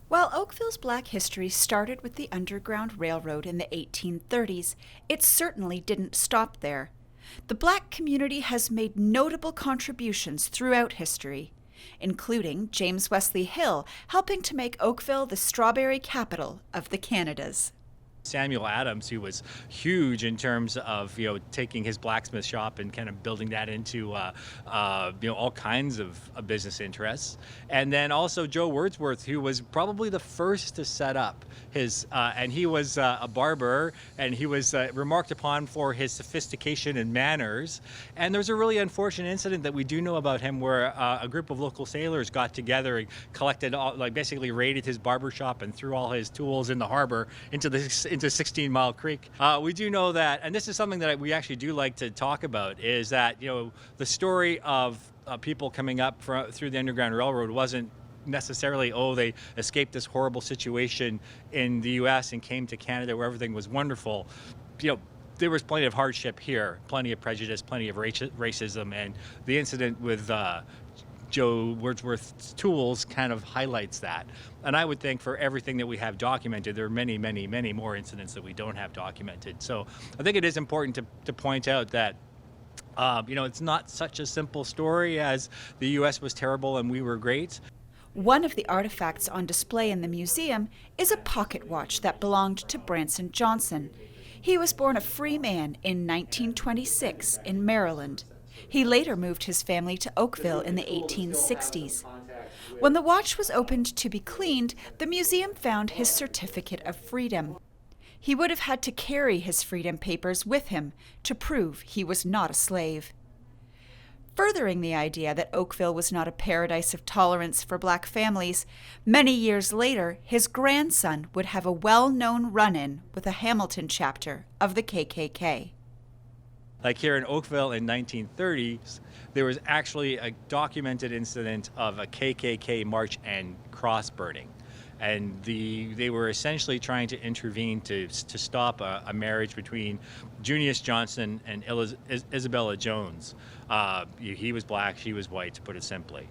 While Oakville's Black history started with the Underground Railroad in the 1830s, it certainly didn't stop there. The Black community has made notable contributions throughout history, including James Wesley Hill helping to make Oakville the strawberry capital of the Canadas. Samuel Adams, who was huge in terms of taking his blacksmith shop and kind of building that into all kinds of business interests, and then also Joe Wordsworth, who was probably the first to set up his and he was a barber, and he was remarked upon for his sophistication and manners. And there's a really unfortunate incident that we do know about him, where a group of local sailors got together and collected basically raided his barber shop and threw all his tools in the harbor into 16 Mile Creek. We do know that, and this is something that we actually do like to talk about, is that the story of people coming up through the Underground Railroad wasn't necessarily, they escaped this horrible situation in the U.S. and came to Canada where everything was wonderful. There was plenty of hardship here, plenty of prejudice, plenty of racism, and the incident with Joe Wordsworth's tools kind of highlights that. And I would think for everything that we have documented, there are many, many, many more incidents that we don't have documented. So I think it is important to point out that it's not such a simple story as the U.S. was terrible and we were great. One of the artifacts on display in the museum is a pocket watch that belonged to Branson Johnson. He was born a free man in 1926 in Maryland. He later moved his family to Oakville in the 1860s. When the watch was opened to be cleaned, the museum found his certificate of freedom. He would have had to carry his freedom papers with him to prove he was not a slave. Furthering the idea that Oakville was not a paradise of tolerance for Black families, many years later, his grandson would have a well-known run-in with a Hamilton chapter of the KKK. Like here in Oakville in 1930s, there was actually a documented incident of a KKK march and cross burning. And they were essentially trying to intervene to stop a marriage between Junius Johnson and Isabella Jones. He was Black, she was white, to put it simply.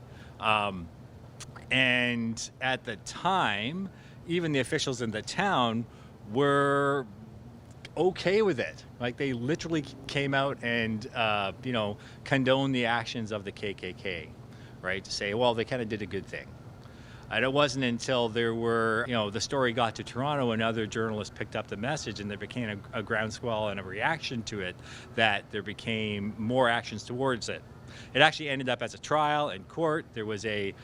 And at the time, even the officials in the town were okay with it. Like, they literally came out and condoned the actions of the KKK, right? To say, well, they kind of did a good thing. And it wasn't until the story got to Toronto and other journalists picked up the message and there became a groundswell and a reaction to it, that there became more actions towards it. It actually ended up as a trial in court. There was a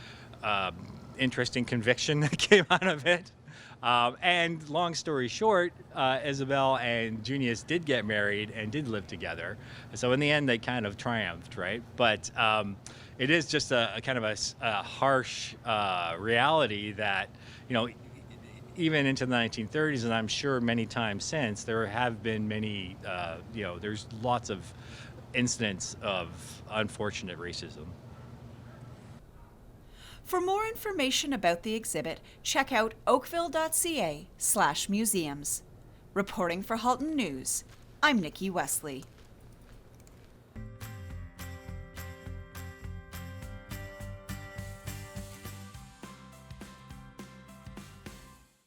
interesting conviction that came out of it. And long story short, Isabel and Junius did get married and did live together. So in the end, they kind of triumphed, right? But it is just a kind of a harsh reality that, even into the 1930s, and I'm sure many times since, there have been many, there's lots of incidents of unfortunate racism. For more information about the exhibit, check out oakville.ca/museums. Reporting for Halton News, I'm Nikki Wesley.